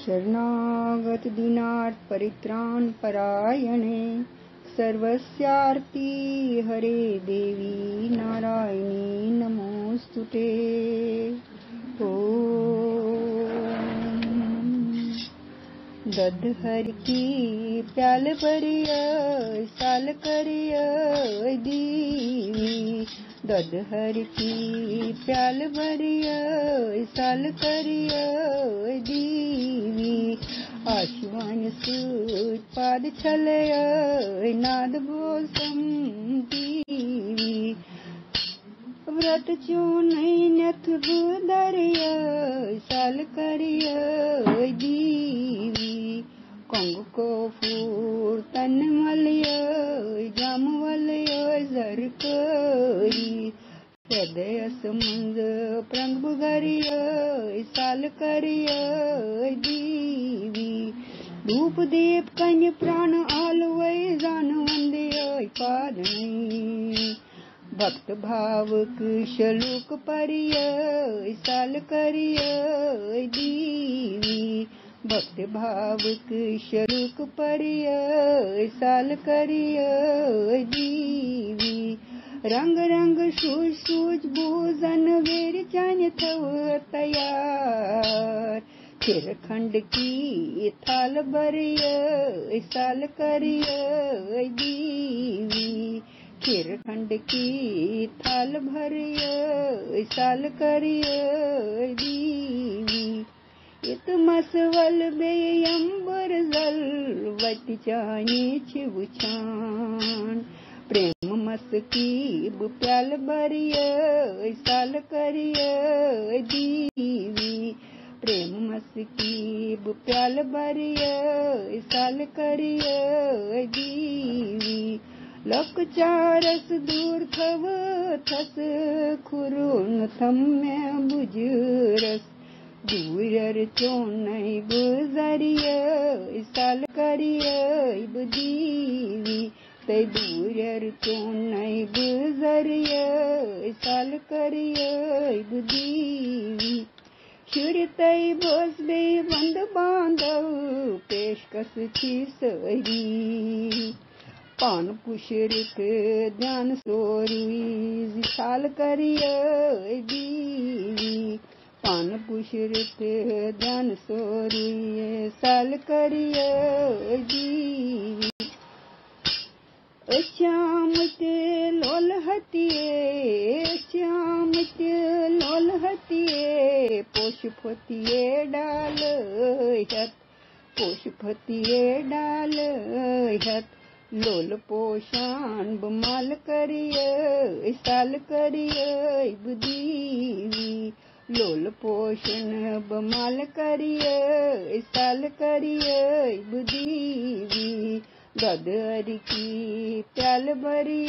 शरणागत दीनार्थ परित्राण परायणे सर्वस्यार्ति हरे देवी नारायणी नमोस्तुते। दध हर की प्याल भरिय साल करिय दीवी, दध हर की प्याल भरिय साल करिय दीवी। आशुवान सूत पाद छलय नाद बोसम दीवी। व्रत चून नथ बुदरिय साल करिय दीवी। कंग को फूर तन मलय जामवलय जर करी। हृदय समंज प्रंग बुगरिय साल करिय दीवी। धूप दीप कन्य प्राण आलवय जान वंदय पादनी। भक्त भावक शलोक परिय साल करिय दीवी। भक्त भावक शलोक परिय साल करिय दीवी। रंग रंग सूझ सूझ भूजन वीर चान थव तैयार। खिर खंड की थाल भरिय साल करिय दीवी। खिर खंड की थाल भरिय साल करिय दीवी। इत मसवल बेअंबर जल वति चानी छिवुछान। प्रेम मस की प्याल भरिय साल करिय दीवी। प्रेम मस की प्याल भरिय साल करिय दीवी। लक चारस दूर थव थस खुरुन थम्य बुजरस। दूर चोनई गुजरिय साल करिय दीवी। तै दूर चोनई गुजरिय साल करिय दीवी। शुर तै बस बे बंद बांधव पेशकश थी सरी। पान पुष्रिक ध्यान सोरी साल करिय दीवी। पान पुष्रिक ध्यान सोरी साल करिय दीवी। श्यामत लोल हतिये श्यामत लोल हतिये। पोष फतिये डाल हत पोष फतिये डाल हत। लोल पोषान बमाल करिय साल करिय दीवी। लोल पोषण बमाल करिय साल करिय दीवी। दध हर की प्याल भरिय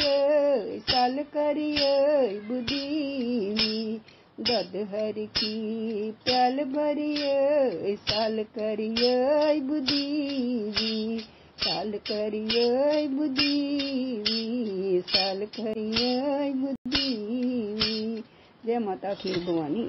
साल करिय दीवी। दध हर की प्याल भरिय साल करिय दीवी। साल करिय दीवी साल करिय दीवी। जय माता खीर भवानी।